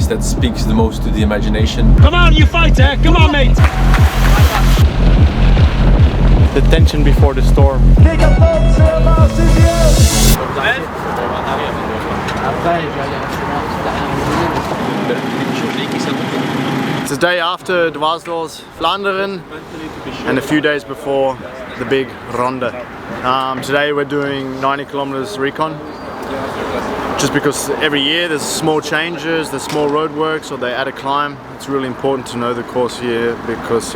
that speaks the most to the imagination. Come on, you fighter! Come on, mate! The tension before the storm. DECATHLON CMA CGM. It's the day after dwaalsloos Flanders and a few days before the big ronde. Today we're doing 90 kilometers recon. Just because every year there's small changes, there's small road works, or they add a climb. It's really important to know the course here because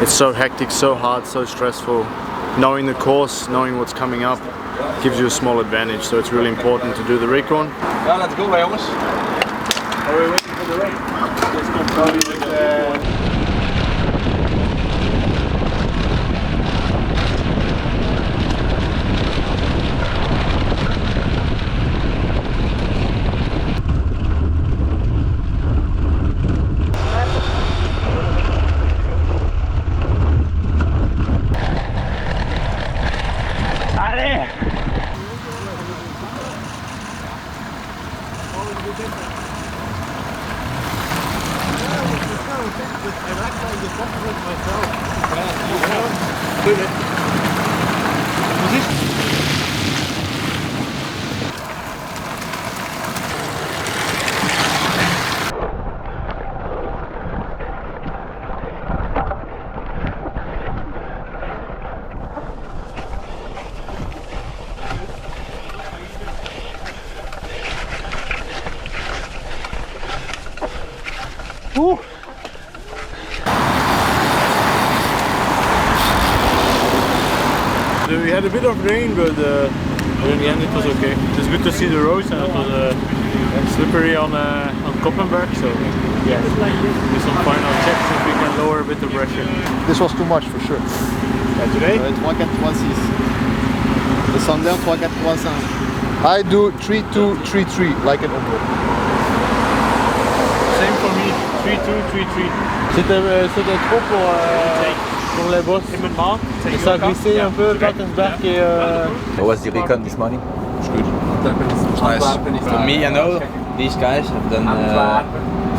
it's so hectic, so hard, so stressful. Knowing the course, knowing what's coming up, gives you a small advantage. So it's really important to do the recon. Ja, let's go, jongens. Are we waiting for the rain? Let's go probably with We had a bit of rain, but in the end it was okay. It was good to see the roads, and it was slippery on Koppenberg, so yeah, do some final checks if we can lower a bit the pressure. This was too much for sure. Today? 3-4-3-6. Descendeur 3-4-3-5. I do 3-2-3-3 like an envelope. Same for me, 3-2-3-3. C'était trop pour les boss. Et ça a glissé un peu, Pattensberg et... How was the recon this morning? It's good. Nice. For me, I know these guys have done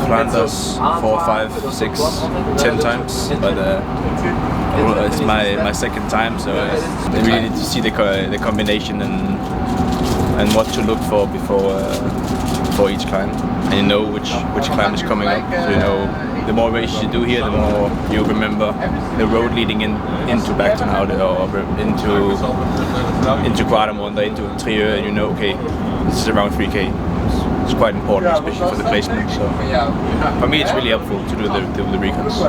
Flanders 4, 5, 6, 10 times, but it's my second time, so I really need to see the combination and what to look for before each climb, and you know which climb is coming up, so you know the more races you do here, the more you remember the road leading into back to Oude or into Quaremont, into Trieux, and you know, okay, this is around 3k. It's quite important, especially for the placement. So for me, it's really helpful to do the recons.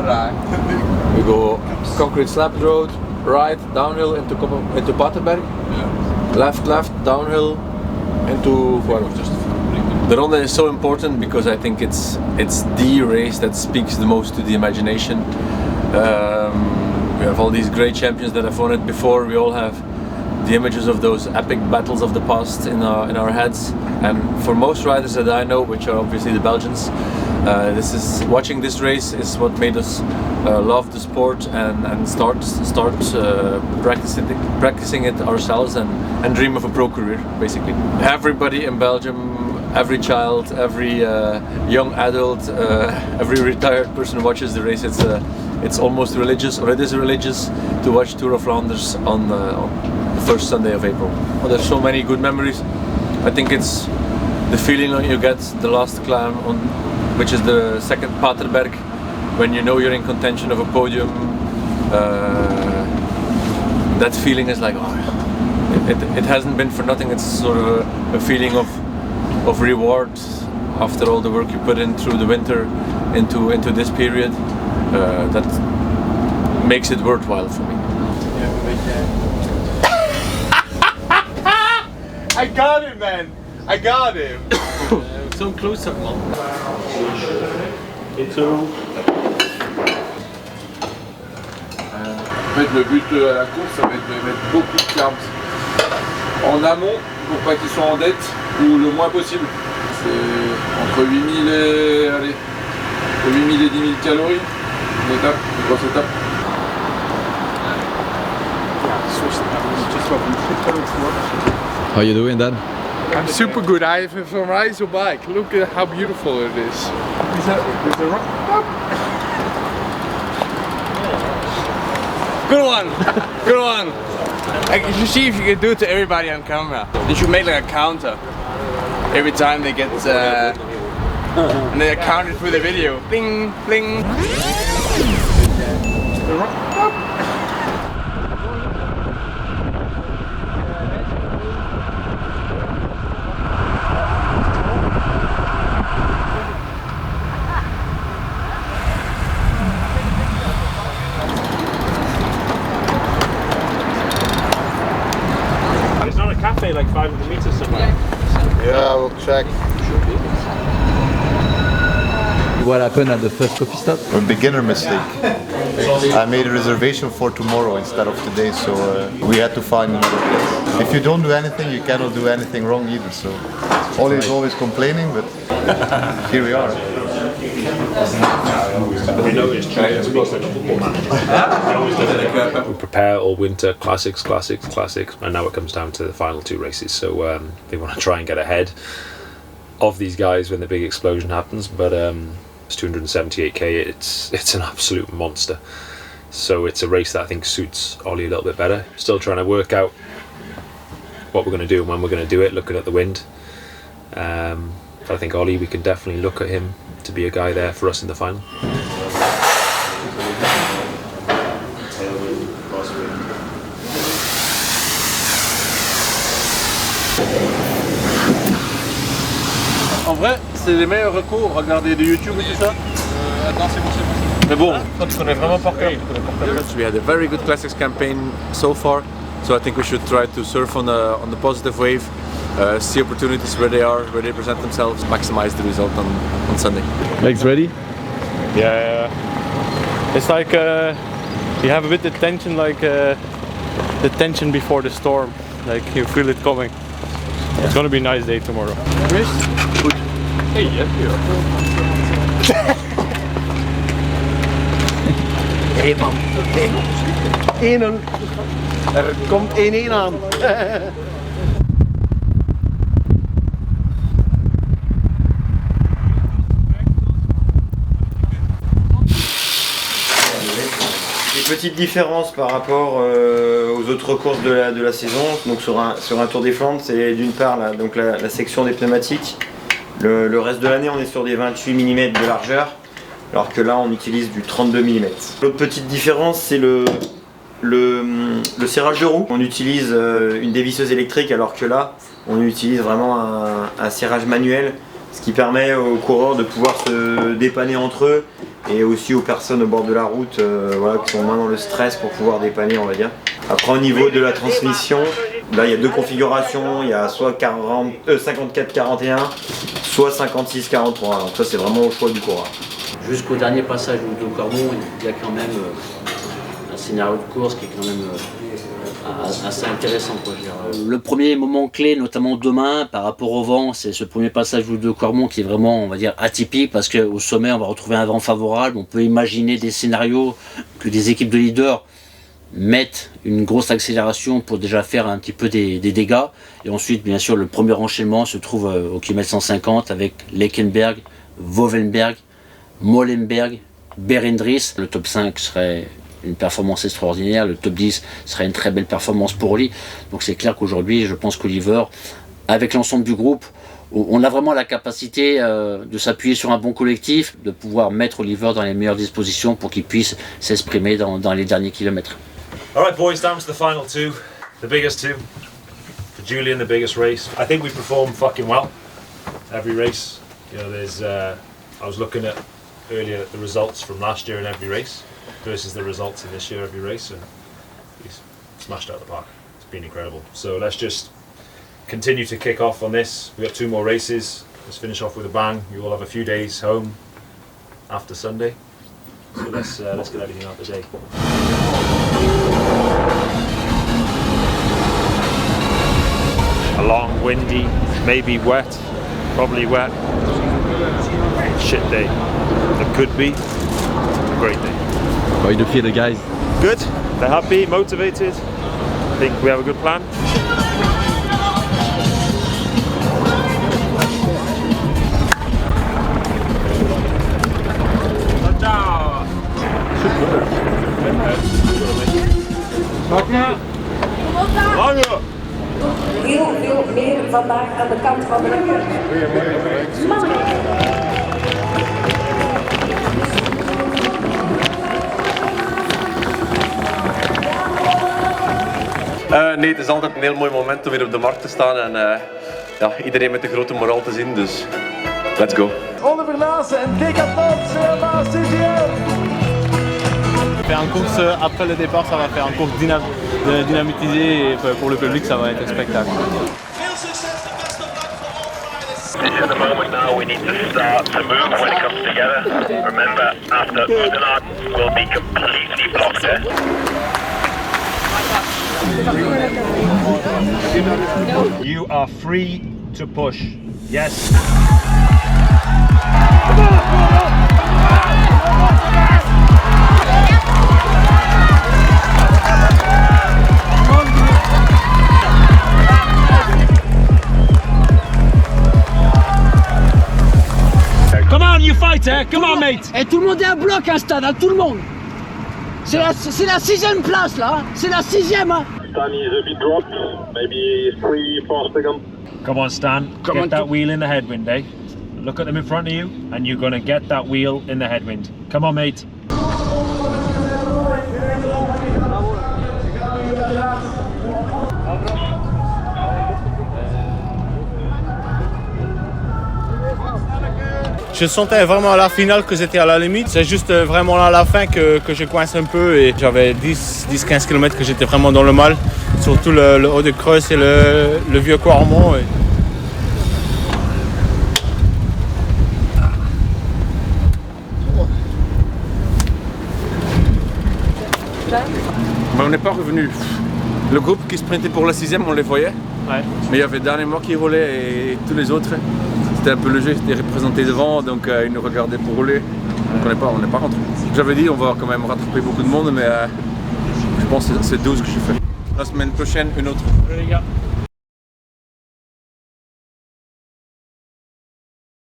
We go concrete slab road, right downhill into Pattensberg, left downhill into Voit. The ronde is so important because I think it's the race that speaks the most to the imagination. We have all these great champions that have won it before. We all have the images of those epic battles of the past in our heads. And for most riders that I know, which are obviously the Belgians, watching this race is what made us love the sport and start practicing it ourselves and dream of a pro career, basically. Everybody in Belgium, every child, every young adult, every retired person watches the race. It's almost religious, or it is religious, to watch Tour of Flanders on the first Sunday of April. Well, there's so many good memories. I think it's the feeling you get the last climb on, which is the second Pattensberg, when you know you're in contention of a podium. That feeling is like, oh, it hasn't been for nothing. It's sort of a feeling of reward after all the work you put in through the winter into this period. That makes it worthwhile for me. I got him, man! I got him! So close up, man. Et tout. En fait, le but à la course, ça va être de mettre beaucoup de carbs en amont pour pas qu'ils soient en dette ou le moins possible. C'est entre 8000 et 10 000 calories, une étape, une grosse étape. How you doing, Dad? I'm super good. I have a Flandres bike. Look at how beautiful it is. Good one! Good one! You should see if you can do it to everybody on camera. You should make like a counter. Every time they get and they count it through the video. Bling, bling. There's not a cafe like 500 meters somewhere. Yeah, we'll check. What happened at the first coffee stop? A beginner mistake. I made a reservation for tomorrow instead of today, so we had to find another place. If you don't do anything, you cannot do anything wrong either. So Ollie is always complaining, but here we are. We prepare all winter classics, and now it comes down to the final two races. So they want to try and get ahead of these guys when the big explosion happens. But it's 278k. It's an absolute monster. So it's a race that I think suits Ollie a little bit better. Still trying to work out what we're going to do and when we're going to do it, looking at the wind. But I think Ollie, we can definitely look at him to be a guy there for us in the final. En vrai, c'est les meilleurs recours. Regardez de YouTube et tout ça. Attends, c'est bon. Mais bon, toi tu connais vraiment par cœur. We had a very good classics campaign so far, so I think we should try to surf on the positive wave, see opportunities where they are, where they present themselves, maximize the result on Sunday. Legs ready? Yeah. It's like you have a bit of tension, like the tension before the storm. Like you feel it coming. It's gonna be a nice day tomorrow. Wrist? Goed. Hey, ja. Hey man, 1-0. Er komt 1-1 aan. Des petites différences par rapport aux autres courses de la saison. Donc sur un Tour des Flandres, c'est d'une part la section des pneumatiques. Le reste de l'année, on est sur des 28 mm de largeur, alors que là on utilise du 32 mm. L'autre petite différence, c'est le serrage de roue. On utilise une dévisseuse électrique, alors que là on utilise vraiment un serrage manuel, ce qui permet aux coureurs de pouvoir se dépanner entre eux et aussi aux personnes au bord de la route voilà, qui sont moins dans le stress pour pouvoir dépanner, on va dire. Après, au niveau de la transmission, là il y a deux configurations, il y a soit 54-41, soit 56-43, donc ça c'est vraiment au choix du coureur. Jusqu'au dernier passage de Cormont, il y a quand même un scénario de course qui est quand même assez intéressant, quoi. Le premier moment clé, notamment demain, par rapport au vent, c'est ce premier passage de Cormont qui est vraiment, on va dire, atypique, parce qu'au sommet, on va retrouver un vent favorable. On peut imaginer des scénarios que des équipes de leaders mettent une grosse accélération pour déjà faire un petit peu des dégâts. Et ensuite, bien sûr, le premier enchaînement se trouve au kilomètre 150 avec Leckenberg, Vovenberg, Molenberg, Berendries. Le top 5 serait une performance extraordinaire, le top 10 serait une très belle performance pour lui. Donc c'est clair qu'aujourd'hui, je pense qu'Oliver, avec l'ensemble du groupe, on a vraiment la capacité de s'appuyer sur un bon collectif, de pouvoir mettre Oliver dans les meilleures dispositions pour qu'il puisse s'exprimer dans les derniers kilomètres. Alright boys, down to the final two, the biggest two. For Julian, the biggest race. I think we perform fucking well every race. You know, there's I was looking at earlier the results from last year in every race versus the results in this year every race, and he's smashed out of the park. It's been incredible. So let's just continue to kick off on this. We've got two more races. Let's finish off with a bang. You will have a few days home after Sunday. So let's get everything out of the day. A long, windy, maybe wet, probably wet, shit day. It could be a great day. How do you feel, the guys? Good. They're happy, motivated. I think we have a good plan. vandaag aan de kant van de keuken. Nee, het is altijd een heel mooi moment om weer op de markt te staan en ja, iedereen met de grote moraal te zien, dus let's go. Oliver Naassen en DECATHLON CMA CGM. Faire une course après le départ, ça va faire une course dynamitisée et pour le public, ça va être un spectacle. At the moment now we need to start to move when it comes together. Remember, after Udenard will be completely blocked there. You are free to push. Yes. Come on, you fighter! Come on, mate! Et tout le monde est à bloc, un stade, hein, tout le monde! C'est la 6ème place, là! C'est la 6ème! Hein. Stan is a bit dropped, maybe 3-4 seconds. Come on, Stan. Get that wheel in the headwind, eh? Look at them in front of you, and you're going to get that wheel in the headwind. Come on, mate. Je sentais vraiment à la finale que j'étais à la limite. C'est juste vraiment à la fin que je coince un peu et j'avais 10-15 km que j'étais vraiment dans le mal. Surtout le haut de Creuse et le vieux Quarmont. Mais on n'est pas revenu. Le groupe qui sprintait pour la 6ème, on les voyait. Ouais. Mais il y avait dernier mois qui roulait et tous les autres, c'était un peu le jeu, c'était représenté devant, donc ils nous regardaient pour rouler. Donc on n'est pas rentré. J'avais dit on va quand même rattraper beaucoup de monde, mais je pense que c'est 12 que je fais. La semaine prochaine, une autre. Les gars.